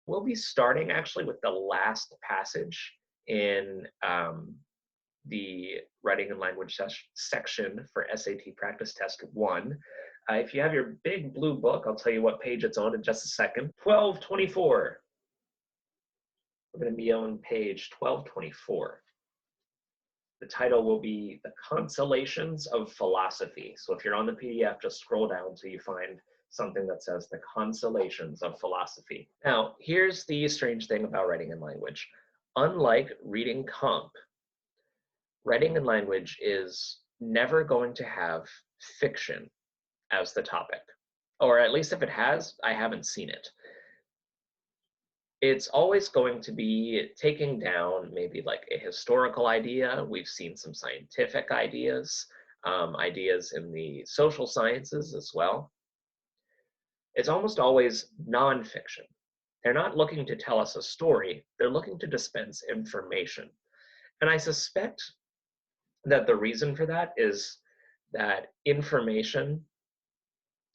We'll be starting actually with the last passage in the Writing and Language section for SAT Practice Test 1. If you have your big blue book, I'll tell you what page it's on in just a second. 1224. We're going to be on page 1224. The title will be The Consolations of Philosophy. So if you're on the PDF, just scroll down until you find something that says The Consolations of Philosophy. Now, here's the strange thing about writing and language. Unlike reading comp, writing and language is never going to have fiction as the topic. Or at least if it has, I haven't seen it. It's always going to be taking down maybe like a historical idea. We've seen some scientific ideas, ideas in the social sciences as well. It's almost always nonfiction. They're not looking to tell us a story, they're looking to dispense information. And I suspect that the reason for that is that information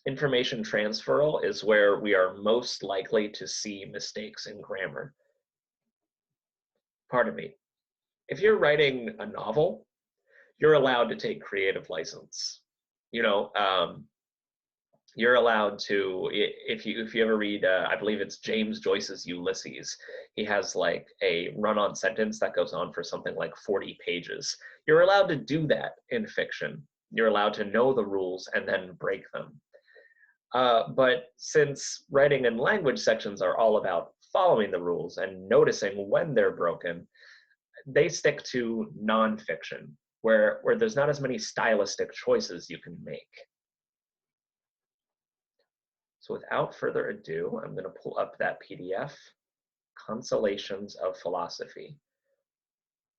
transferal is where we are most likely to see mistakes in grammar. Pardon me. If you're writing a novel, you're allowed to take creative license. You know, you're allowed to, if you ever read, I believe it's James Joyce's Ulysses, he has like a run-on sentence that goes on for something like 40 pages. You're allowed to do that in fiction. You're allowed to know the rules and then break them. But since writing and language sections are all about following the rules and noticing when they're broken, they stick to nonfiction, where there's not as many stylistic choices you can make. So without further ado, I'm going to pull up that PDF, Consolations of Philosophy.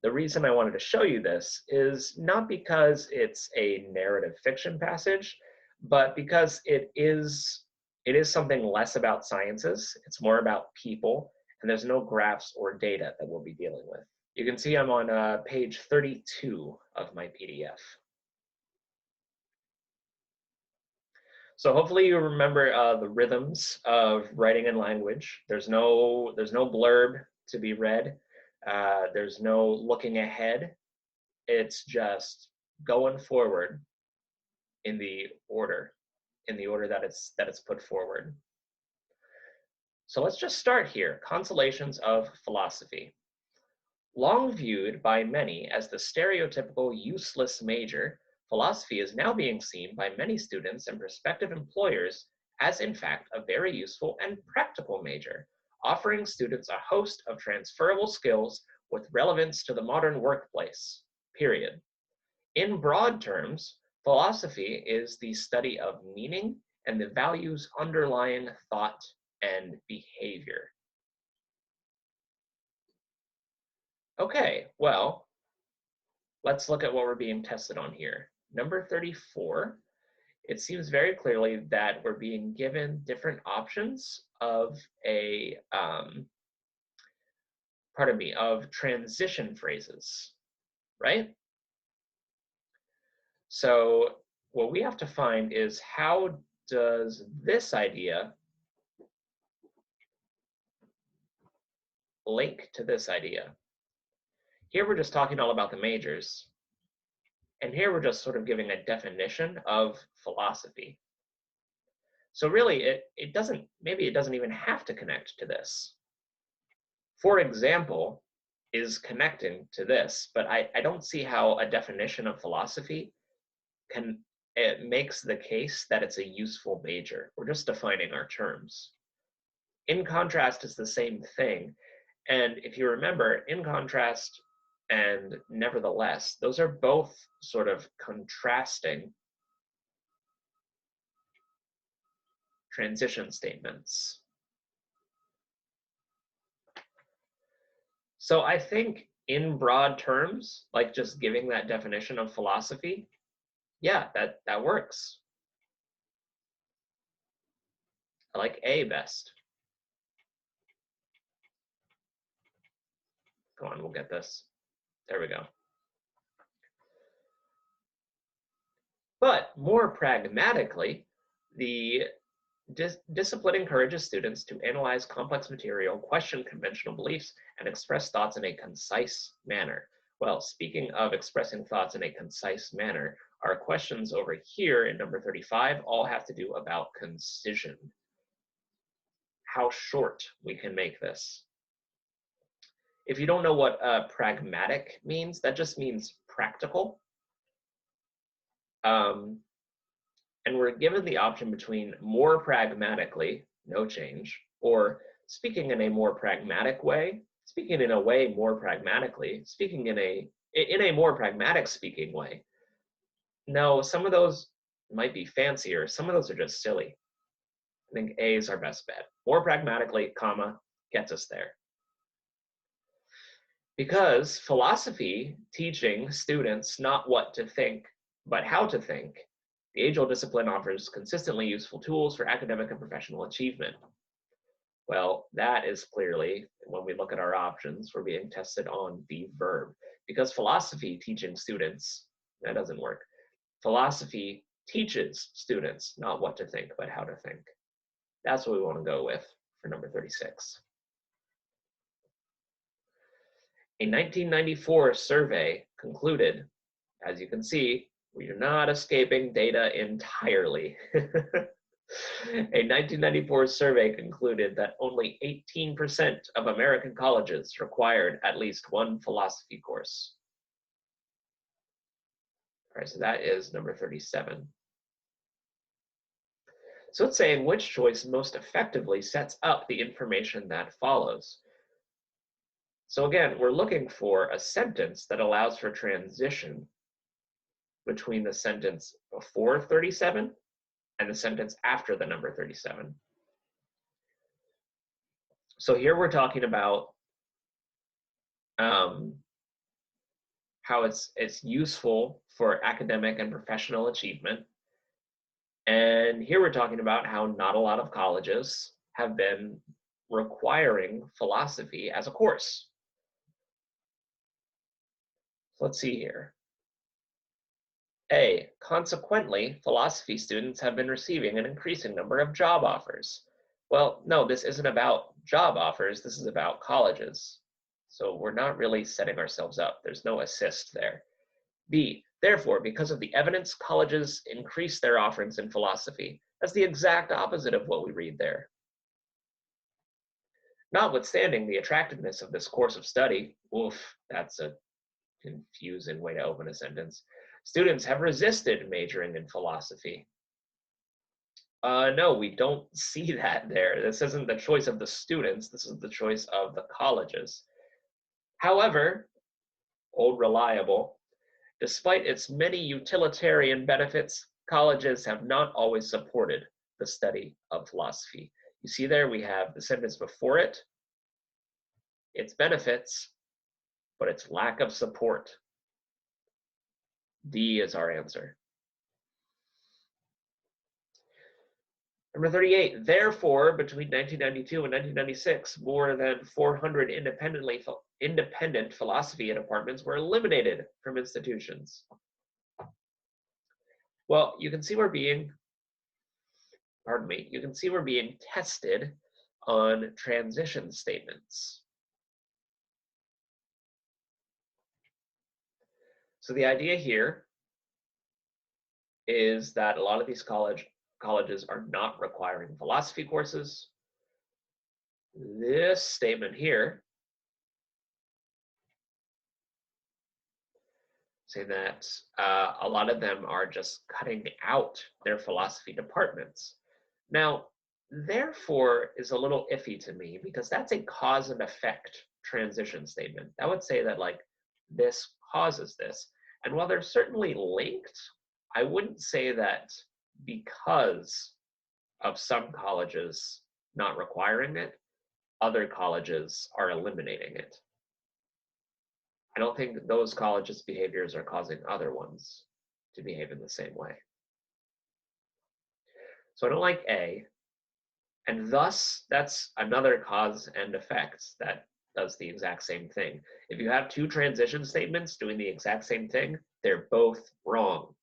The reason I wanted to show you this is not because it's a narrative fiction passage, but because it is something less about sciences. It's more about people, and there's no graphs or data that we'll be dealing with. You can see I'm on page 32 of my PDF. So hopefully you remember the rhythms of writing and language. There's no blurb to be read. There's no looking ahead. It's just going forward in the order that it's put forward. So let's just start here. Consolations of Philosophy. Long viewed by many as the stereotypical useless major, philosophy is now being seen by many students and prospective employers as, in fact, a very useful and practical major, offering students a host of transferable skills with relevance to the modern workplace, period. In broad terms, philosophy is the study of meaning and the values underlying thought and behavior. Okay, well, let's look at what we're being tested on here. Number 34, it seems very clearly that we're being given different options of of transition phrases, right? So what we have to find is, how does this idea link to this idea? Here we're just talking all about the majors. And here we're just sort of giving a definition of philosophy. So really, maybe it doesn't even have to connect to this. For example, is connecting to this, but I don't see how a definition of philosophy it makes the case that it's a useful major. We're just defining our terms. In contrast is the same thing. And if you remember, in contrast and nevertheless, those are both sort of contrasting transition statements. So I think in broad terms, like just giving that definition of philosophy, yeah, that works. I like A best. Go on, we'll get this. There we go. But more pragmatically, the Discipline encourages students to analyze complex material, question conventional beliefs, and express thoughts in a concise manner. Well, speaking of expressing thoughts in a concise manner, our questions over here in number 35 all have to do about concision. How short we can make this. If you don't know what pragmatic means, that just means practical. And we're given the option between more pragmatically, no change, or speaking in a more pragmatic way, speaking in a way more pragmatically, speaking in a more pragmatic speaking way. No, some of those might be fancier. Some of those are just silly. I think A is our best bet. More pragmatically, comma, gets us there. Because philosophy teaching students not what to think, but how to think, the age-old discipline offers consistently useful tools for academic and professional achievement. Well, that is clearly, when we look at our options, we're being tested on the verb. Because philosophy teaching students, that doesn't work. Philosophy teaches students not what to think, but how to think. That's what we want to go with for number 36. A 1994 survey concluded, as you can see, we are not escaping data entirely. A 1994 survey concluded that only 18% of American colleges required at least one philosophy course. All right, so that is number 37. So it's saying which choice most effectively sets up the information that follows. So again, we're looking for a sentence that allows for transition between the sentence before 37 and the sentence after the number 37. So here we're talking about how it's useful for academic and professional achievement. And here we're talking about how not a lot of colleges have been requiring philosophy as a course. Let's see here. A, consequently, philosophy students have been receiving an increasing number of job offers. Well, no, this isn't about job offers, this is about colleges. So we're not really setting ourselves up. There's no assist there. B, therefore, because of the evidence, colleges increase their offerings in philosophy. That's the exact opposite of what we read there. Notwithstanding the attractiveness of this course of study, oof, that's a confusing way to open a sentence. Students have resisted majoring in philosophy. No, we don't see that there. This isn't the choice of the students. This is the choice of the colleges. However, old reliable, despite its many utilitarian benefits, colleges have not always supported the study of philosophy. You see there, we have the sentence before it, its benefits, but its lack of support. D is our answer. Number 38, therefore, between 1992 and 1996, more than 400 independent philosophy departments were eliminated from institutions. Well, you can see we're being tested on transition statements. So the idea here is that a lot of these colleges are not requiring philosophy courses. This statement here say that a lot of them are just cutting out their philosophy departments. Now, therefore is a little iffy to me because that's a cause and effect transition statement. That would say that like this causes this. And while they're certainly linked, I wouldn't say that because of some colleges not requiring it, other colleges are eliminating it. I don't think those colleges' behaviors are causing other ones to behave in the same way. So I don't like A, and thus that's another cause and effect that does the exact same thing. If you have two transition statements doing the exact same thing, they're both wrong,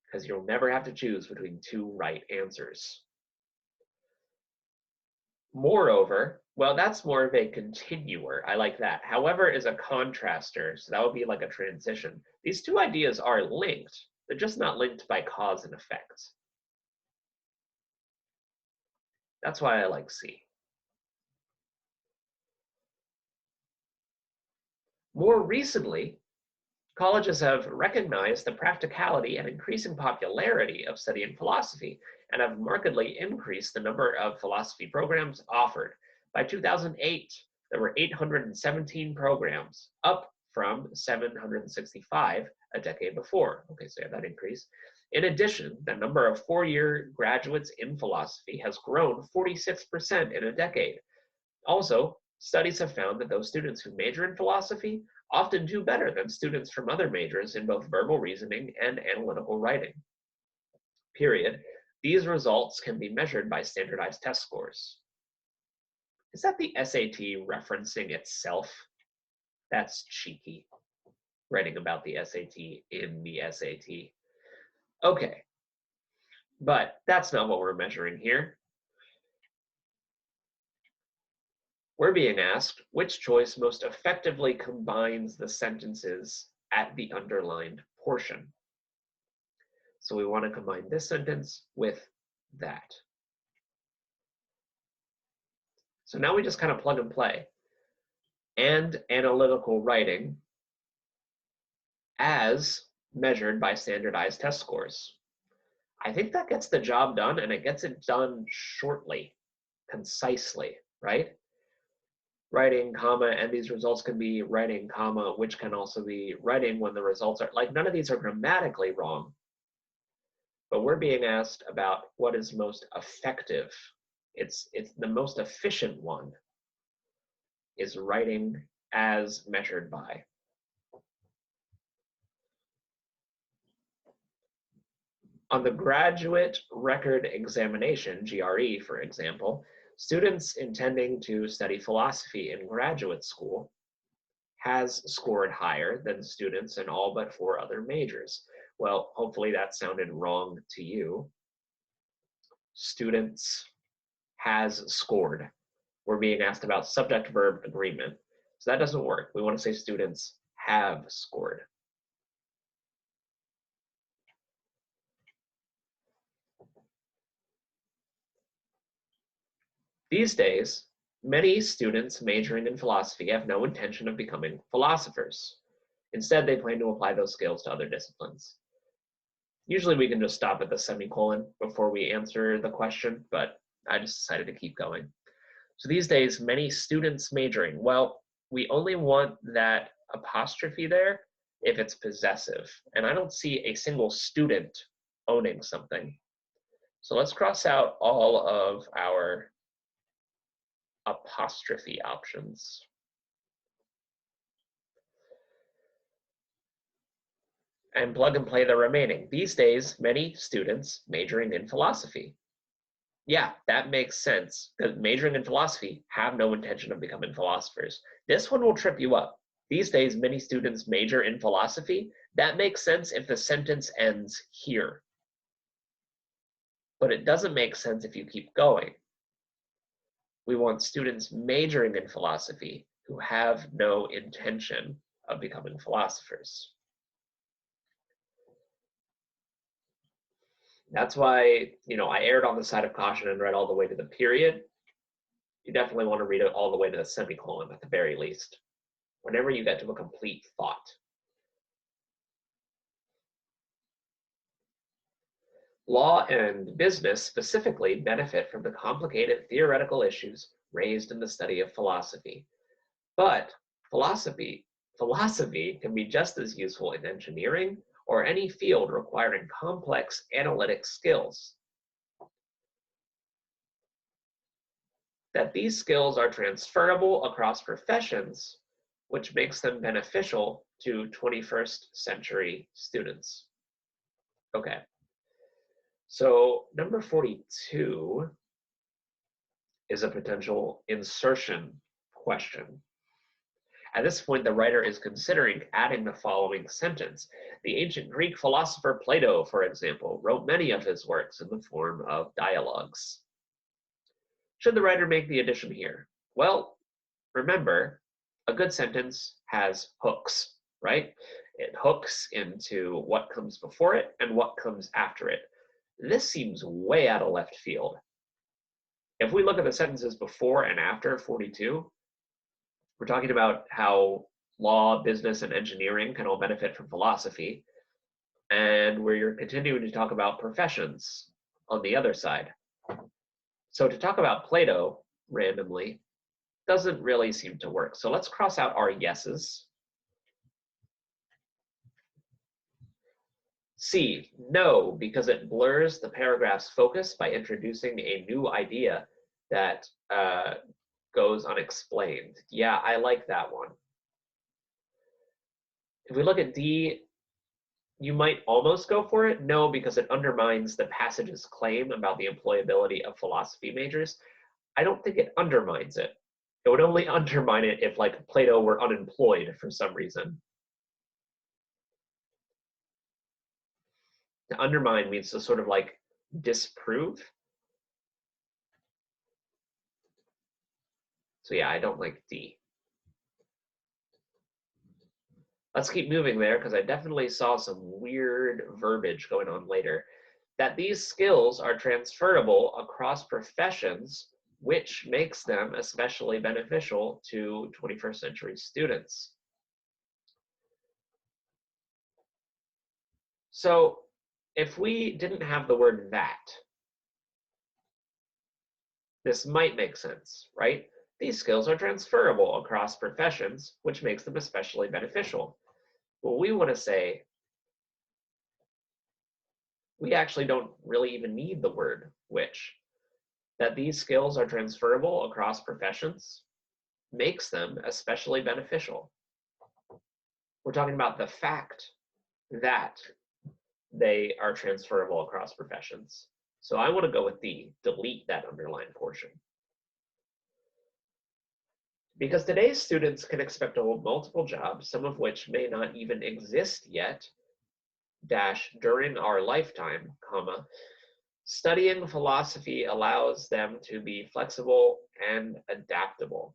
because you'll never have to choose between two right answers. Moreover, well, that's more of a continuer. I like that. However is a contraster, so that would be like a transition. These two ideas are linked. They're just not linked by cause and effect. That's why I like C. More recently, colleges have recognized the practicality and increasing popularity of studying philosophy and have markedly increased the number of philosophy programs offered. By 2008, there were 817 programs, up from 765 a decade before. Okay, so yeah, that increase. In addition, the number of four-year graduates in philosophy has grown 46% in a decade. Also, studies have found that those students who major in philosophy often do better than students from other majors in both verbal reasoning and analytical writing. Period. These results can be measured by standardized test scores. Is that the SAT referencing itself? That's cheeky, writing about the SAT in the SAT. Okay, but that's not what we're measuring here. We're being asked which choice most effectively combines the sentences at the underlined portion. So we want to combine this sentence with that. So now we just kind of plug and play. And analytical writing as measured by standardized test scores. I think that gets the job done, and it gets it done shortly, concisely, right? Writing, comma, and these results can be writing, comma, which can also be writing when the results are, like, none of these are grammatically wrong. But we're being asked about what is most effective. It's the most efficient one is writing as measured by. On the graduate record examination, GRE, for example, students intending to study philosophy in graduate school has scored higher than students in all but 4 other majors. Well, hopefully that sounded wrong to you. Students has scored. We're being asked about subject-verb agreement. So that doesn't work. We want to say students have scored. These days, many students majoring in philosophy have no intention of becoming philosophers. Instead, they plan to apply those skills to other disciplines. Usually we can just stop at the semicolon before we answer the question, but I just decided to keep going. So these days, many students majoring, well, we only want that apostrophe there if it's possessive. And I don't see a single student owning something. So let's cross out all of our apostrophe options. And plug and play the remaining. These days, many students majoring in philosophy. Yeah, that makes sense, because majoring in philosophy have no intention of becoming philosophers. This one will trip you up. These days, many students major in philosophy. That makes sense if the sentence ends here. But it doesn't make sense if you keep going. We want students majoring in philosophy who have no intention of becoming philosophers. That's why, I erred on the side of caution and read all the way to the period. You definitely want to read it all the way to the semicolon at the very least, whenever you get to a complete thought. Law and business specifically benefit from the complicated theoretical issues raised in the study of philosophy. But philosophy can be just as useful in engineering or any field requiring complex analytic skills. That these skills are transferable across professions, which makes them beneficial to 21st century students. Okay, so number 42 is a potential insertion question. At this point, the writer is considering adding the following sentence. The ancient Greek philosopher Plato, for example, wrote many of his works in the form of dialogues. Should the writer make the addition here? Well, remember, a good sentence has hooks, right? It hooks into what comes before it and what comes after it. This seems way out of left field. If we look at the sentences before and after 42, we're talking about how law, business, and engineering can all benefit from philosophy, and we're continuing to talk about professions on the other side. So to talk about Plato randomly doesn't really seem to work. So let's cross out our yeses. C, no, because it blurs the paragraph's focus by introducing a new idea that goes unexplained. Yeah, I like that one. If we look at D, you might almost go for it. No, because it undermines the passage's claim about the employability of philosophy majors. I don't think it undermines it. It would only undermine it if, like, Plato were unemployed for some reason. To undermine means to sort of like disprove. So yeah, I don't like D. Let's keep moving there because I definitely saw some weird verbiage going on later. That these skills are transferable across professions, which makes them especially beneficial to 21st century students. So if we didn't have the word that, this might make sense, right? These skills are transferable across professions, which makes them especially beneficial. Well, we want to say we actually don't really even need the word which. That these skills are transferable across professions makes them especially beneficial. We're talking about the fact that they are transferable across professions. So I want to go with D, delete that underlined portion. Because today's students can expect to hold multiple jobs, some of which may not even exist yet, dash, during our lifetime, comma, studying philosophy allows them to be flexible and adaptable.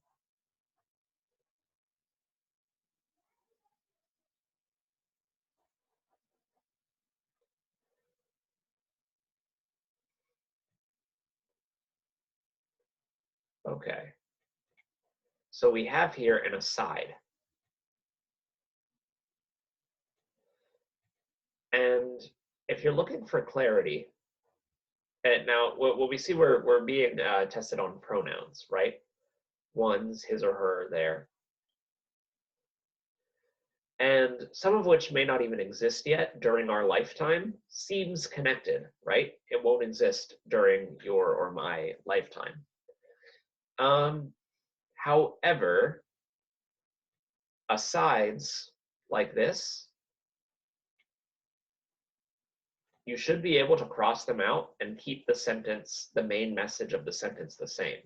Okay. So we have here an aside. And if you're looking for clarity, and now what we see, we're being tested on pronouns, right? One's, his or her, there. And some of which may not even exist yet during our lifetime seems connected, right? It won't exist during your or my lifetime. However, asides like this, you should be able to cross them out and keep the sentence, the main message of the sentence, the same.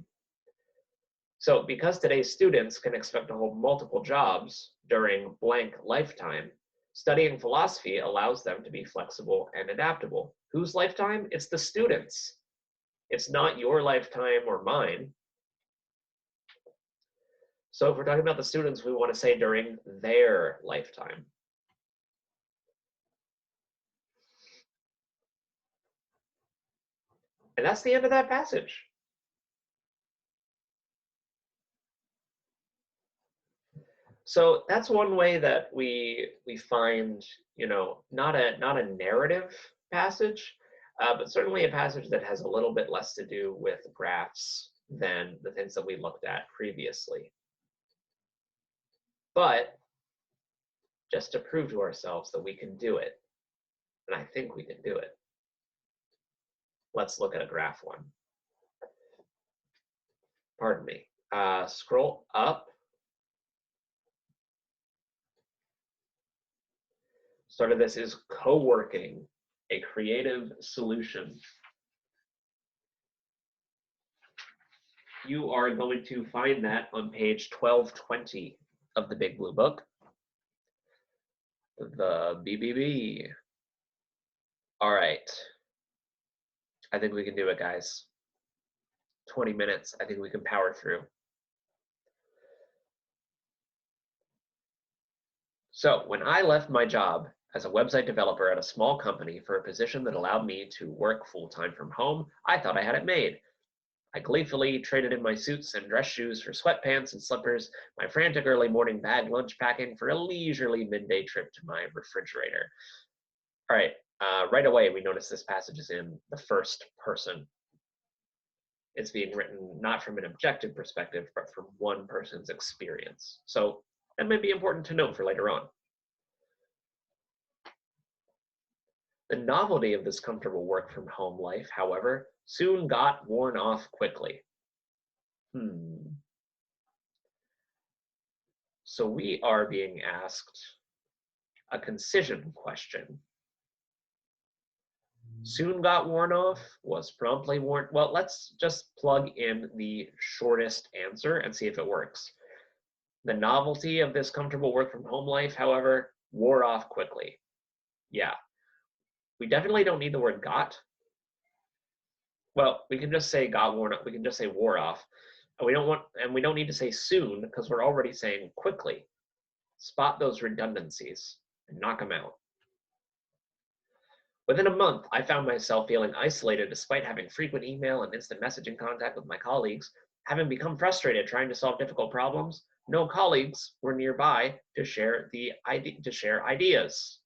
So because today's students can expect to hold multiple jobs during blank lifetime, studying philosophy allows them to be flexible and adaptable. Whose lifetime? It's the students. It's not your lifetime or mine. So if we're talking about the students, we want to say during their lifetime. And that's the end of that passage. So that's one way that we find, not a narrative passage, but certainly a passage that has a little bit less to do with graphs than the things that we looked at previously. But just to prove to ourselves that we can do it, and I think we can do it, let's look at a graph one. Pardon me. Scroll up. Start of this is co-working, a creative solution. You are going to find that on page 1220 of the Big Blue Book. The BBB. All right. I think we can do it, guys. 20 minutes, I think we can power through. So when I left my job as a website developer at a small company for a position that allowed me to work full-time from home, I thought I had it made. I gleefully traded in my suits and dress shoes for sweatpants and slippers, my frantic early morning bag lunch packing for a leisurely midday trip to my refrigerator. All right, right away we notice this passage is in the first person. It's being written not from an objective perspective, but from one person's experience. So that may be important to note for later on. The novelty of this comfortable work from home life, however, soon got worn off quickly. So we are being asked a concision question. Soon got worn off, was promptly worn. Well, let's just plug in the shortest answer and see if it works. The novelty of this comfortable work from home life, however, wore off quickly. Yeah. We definitely don't need the word got. Well, we can just say got worn off. We can just say wore off. And we don't need to say soon because we're already saying quickly. Spot those redundancies and knock them out. Within a month, I found myself feeling isolated despite having frequent email and instant messaging contact with my colleagues. Having become frustrated trying to solve difficult problems, no colleagues were nearby to share ideas.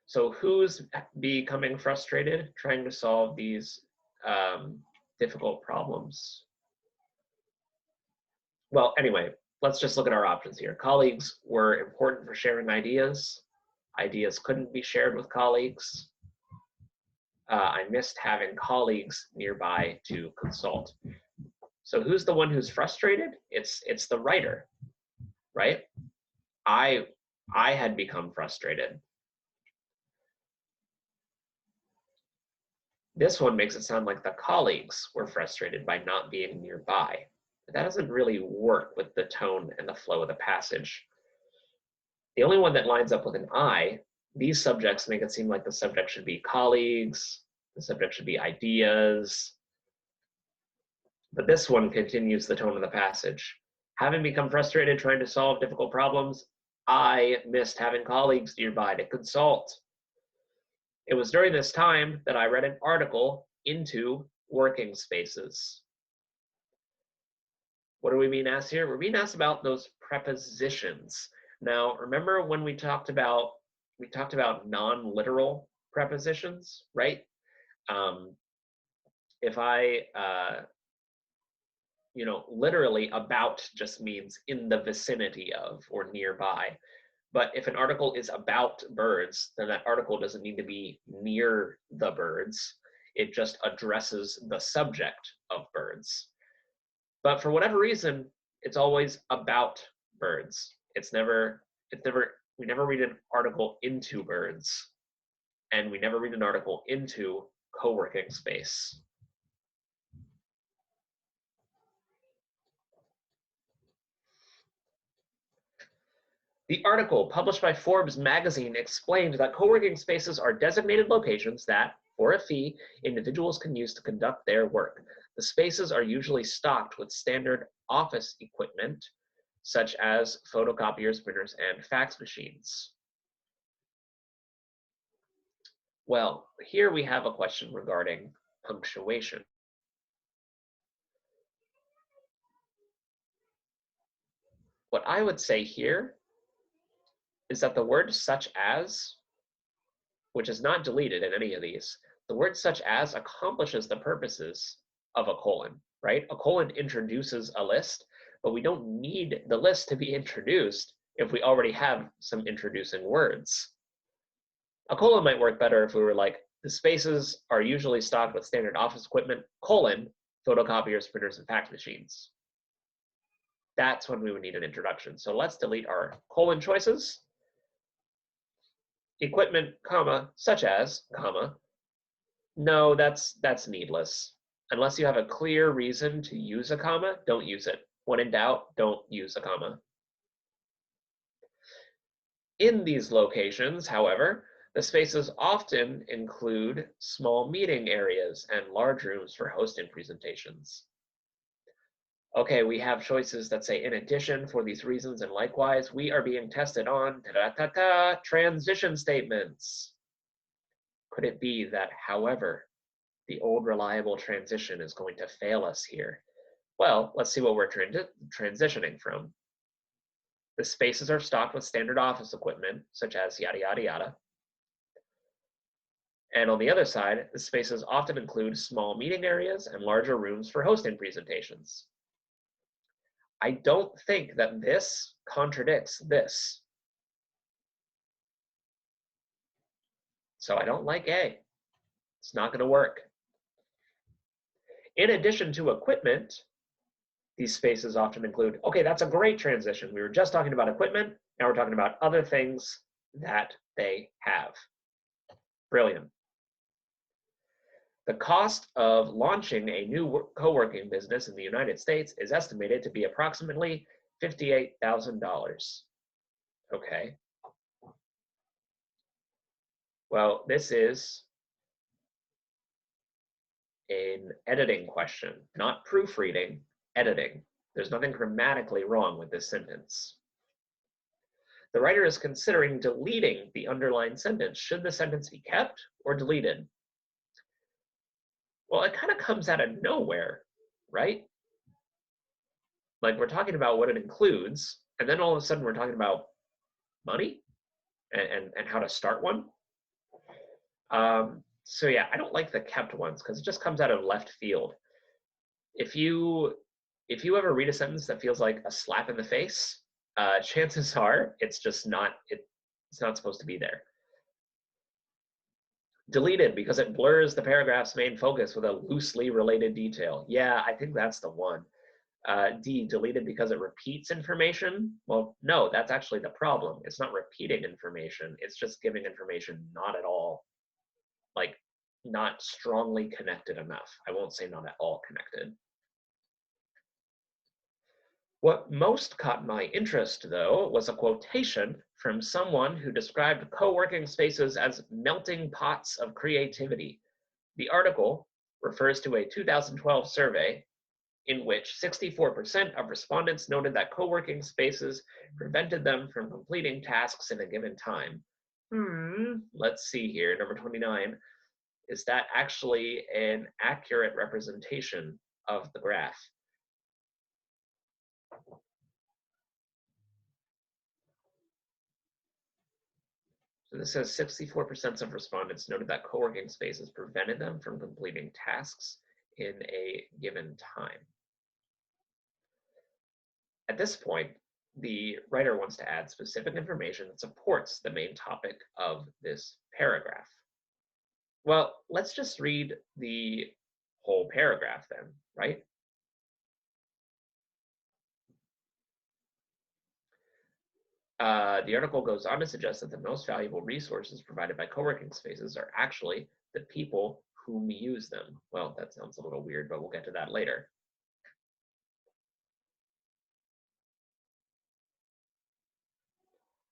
So who's becoming frustrated trying to solve these difficult problems? Well, anyway, let's just look at our options here. Colleagues were important for sharing ideas. Ideas couldn't be shared with colleagues. I missed having colleagues nearby to consult. So who's the one who's frustrated? It's the writer, right? I had become frustrated. This one makes it sound like the colleagues were frustrated by not being nearby. But that doesn't really work with the tone and the flow of the passage. The only one that lines up with an I, these subjects make it seem like the subject should be colleagues, the subject should be ideas. But this one continues the tone of the passage. Having become frustrated trying to solve difficult problems, I missed having colleagues nearby to consult. It was during this time that I read an article into working spaces. What are we being asked here? We're being asked about those prepositions. Now, remember when we talked about non-literal prepositions, right? If I, literally about just means in the vicinity of or nearby. But if an article is about birds, then that article doesn't need to be near the birds. It just addresses the subject of birds. But for whatever reason, it's always about birds. We never read an article into birds, and we never read an article into co-working space. The article published by Forbes magazine explained that co-working spaces are designated locations that, for a fee, individuals can use to conduct their work. The spaces are usually stocked with standard office equipment, such as photocopiers, printers, and fax machines. Well, here we have a question regarding punctuation. What I would say here is that the word such as, which is not deleted in any of these, the word such as accomplishes the purposes of a colon, right? A colon introduces a list, but we don't need the list to be introduced if we already have some introducing words. A colon might work better if we were like, the spaces are usually stocked with standard office equipment, colon, photocopiers, printers, and fax machines. That's when we would need an introduction. So let's delete our colon choices. Equipment, comma, such as, comma. No, that's needless. Unless you have a clear reason to use a comma, don't use it. When in doubt, don't use a comma. In these locations, however, the spaces often include small meeting areas and large rooms for hosting presentations. Okay, we have choices that say in addition for these reasons and likewise, we are being tested on transition statements. Could it be that, however, the old reliable transition is going to fail us here? Well, let's see what we're transitioning from. The spaces are stocked with standard office equipment, such as yada, yada, yada. And on the other side, the spaces often include small meeting areas and larger rooms for hosting presentations. I don't think that this contradicts this. So I don't like A. It's not going to work. In addition to equipment, these spaces often include, okay, that's a great transition. We were just talking about equipment. Now we're talking about other things that they have. Brilliant. The cost of launching a new co-working business in the United States is estimated to be approximately $58,000. Okay. Well, this is an editing question, not proofreading, editing. There's nothing grammatically wrong with this sentence. The writer is considering deleting the underlined sentence. Should the sentence be kept or deleted? Well, it kind of comes out of nowhere, right? Like we're talking about what it includes, and then all of a sudden we're talking about money and how to start one. So yeah, I don't like the kept ones because it just comes out of left field. If you ever read a sentence that feels like a slap in the face, chances are it's just not it's not supposed to be there. Deleted because it blurs the paragraph's main focus with a loosely related detail. Yeah, I think that's the one. D, deleted because it repeats information. Well, no, that's actually the problem. It's not repeating information. It's just giving information not at all, like not strongly connected enough. I won't say not at all connected. What most caught my interest, though, was a quotation from someone who described co-working spaces as melting pots of creativity. The article refers to a 2012 survey in which 64% of respondents noted that co-working spaces prevented them from completing tasks in a given time. Let's see here, number 29. Is that actually an accurate representation of the graph? So this says 64% of respondents noted that co-working spaces prevented them from completing tasks in a given time. At this point, the writer wants to add specific information that supports the main topic of this paragraph. Well, let's just read the whole paragraph then, right? The article goes on to suggest that the most valuable resources provided by co-working spaces are actually the people whom use them. Well, that sounds a little weird, but we'll get to that later.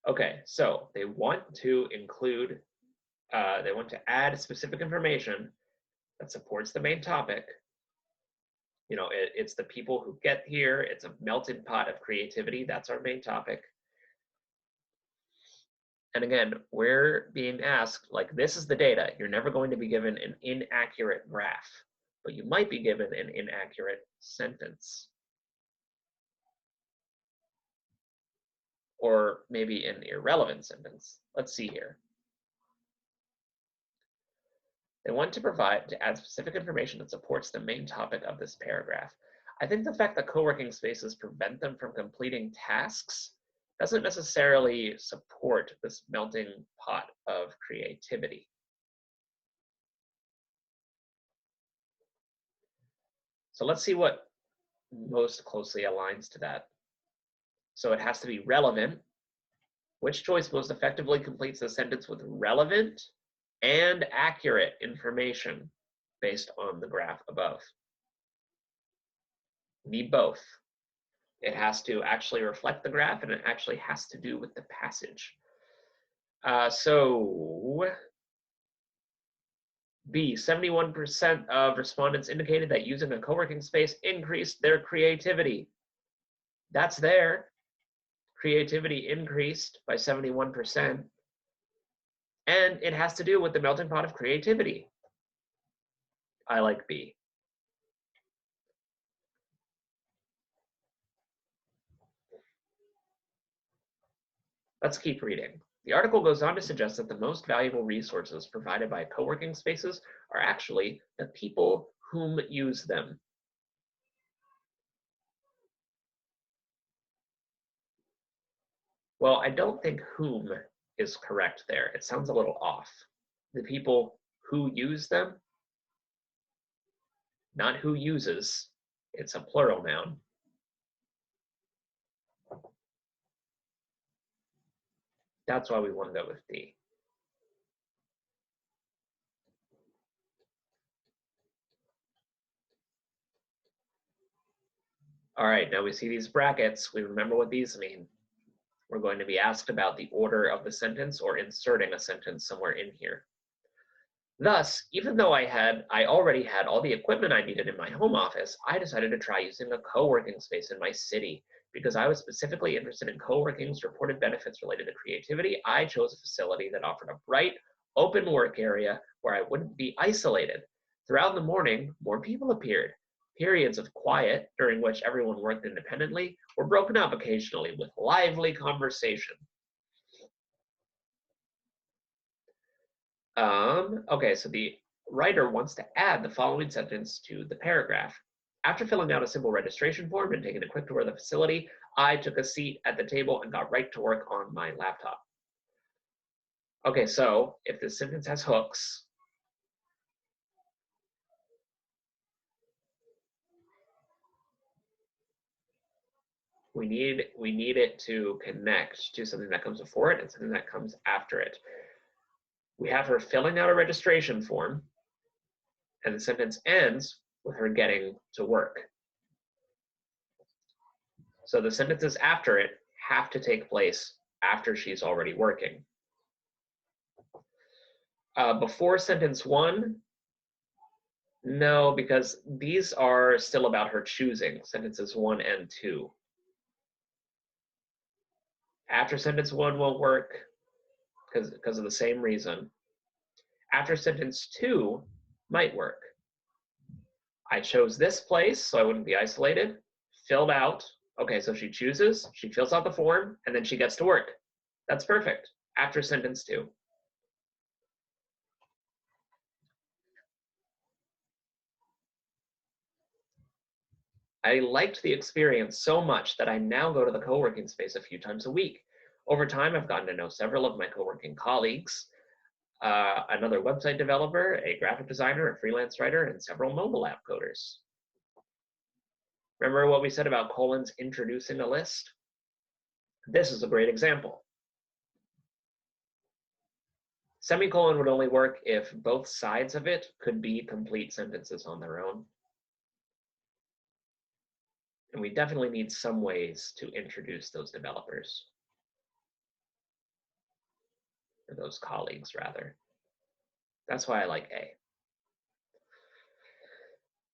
Okay, so they want to include, they want to add specific information that supports the main topic. You know, it's the people who get here. It's a melting pot of creativity. That's our main topic. And again, we're being asked, like, this is the data. You're never going to be given an inaccurate graph, but you might be given an inaccurate sentence. Or maybe an irrelevant sentence. Let's see here. They want to add specific information that supports the main topic of this paragraph. I think the fact that co-working spaces prevent them from completing tasks doesn't necessarily support this melting pot of creativity. So let's see what most closely aligns to that. So it has to be relevant. Which choice most effectively completes the sentence with relevant and accurate information based on the graph above? Need both. It has to actually reflect the graph, and it actually has to do with the passage. So B, 71% of respondents indicated that using a co-working space increased their creativity. That's there. Creativity increased by 71%. And it has to do with the melting pot of creativity. I like B. Let's keep reading. The article goes on to suggest that the most valuable resources provided by co-working spaces are actually the people whom use them. Well, I don't think whom is correct there. It sounds a little off. The people who use them, not who uses. It's a plural noun. That's why we want to go with D. All right, now we see these brackets. We remember what these mean. We're going to be asked about the order of the sentence or inserting a sentence somewhere in here. Thus, even though I already had all the equipment I needed in my home office, I decided to try using a co-working space in my city. Because I was specifically interested in co-working's reported benefits related to creativity, I chose a facility that offered a bright, open work area where I wouldn't be isolated. Throughout the morning, more people appeared. Periods of quiet, during which everyone worked independently, were broken up occasionally with lively conversation. Okay, so the writer wants to add the following sentence to the paragraph. After filling out a simple registration form and taking a quick tour of the facility, I took a seat at the table and got right to work on my laptop. Okay, so if this sentence has hooks, we need it to connect to something that comes before it and something that comes after it. We have her filling out a registration form, and the sentence ends with her getting to work. So the sentences after it have to take place after she's already working. Before sentence one, no, because these are still about her choosing, sentences 1 and 2. After sentence 1 won't work because of the same reason. After sentence 2 might work. I chose this place so I wouldn't be isolated, filled out. Okay, so she chooses, she fills out the form, and then she gets to work. That's perfect. After sentence 2. I liked the experience so much that I now go to the co-working space a few times a week. Over time, I've gotten to know several of my co-working colleagues, another website developer, a graphic designer, a freelance writer, and several mobile app coders. Remember what we said about colons introducing a list? This is a great example. Semicolon would only work if both sides of it could be complete sentences on their own. And we definitely need some ways to introduce those developers. Or those colleagues, rather. That's why I like A.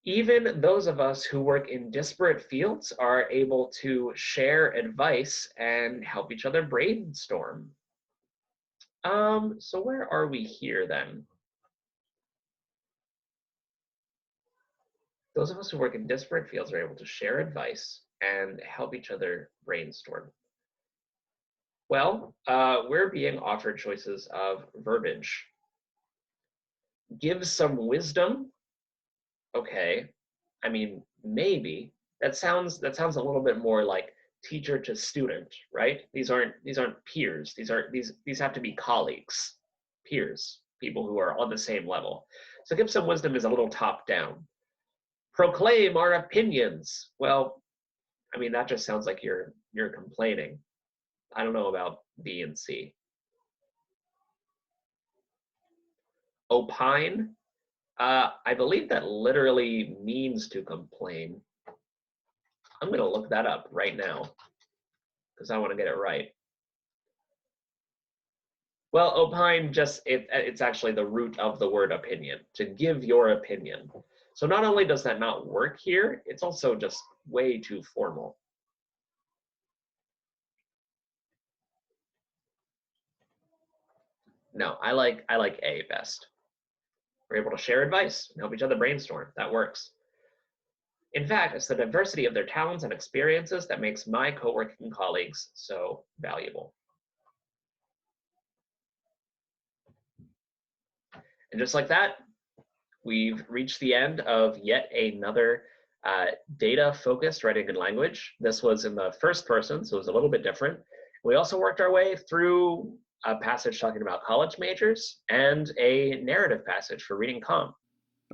Even those of us who work in disparate fields are able to share advice and help each other brainstorm. So where are we here then? Those of us who work in disparate fields are able to share advice and help each other brainstorm. Well, we're being offered choices of verbiage. Give some wisdom. Okay, I mean, maybe. That sounds a little bit more like teacher to student, right? These aren't peers. These have to be colleagues, peers, people who are on the same level. So give some wisdom is a little top down. Proclaim our opinions. Well, I mean, that just sounds like you're complaining. I don't know about B and C. Opine. I believe that literally means to complain. I'm going to look that up right now because I want to get it right. Well, opine it's actually the root of the word opinion, to give your opinion. So not only does that not work here, it's also just way too formal. No, I like A best. We're able to share advice and help each other brainstorm. That works. In fact, it's the diversity of their talents and experiences that makes my co-working colleagues so valuable. And just like that, we've reached the end of yet another data-focused writing and language. This was in the first person, so it was a little bit different. We also worked our way through a passage talking about college majors and a narrative passage for reading comm.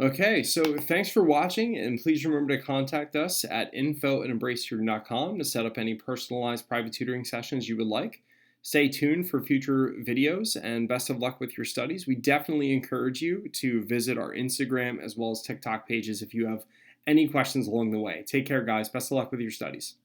Okay, so thanks for watching, and please remember to contact us at info@embracetutoring.com to set up any personalized private tutoring sessions you would like. Stay tuned for future videos, and best of luck with your studies. We definitely encourage you to visit our Instagram as well as TikTok pages if you have any questions along the way. Take care, guys. Best of luck with your studies.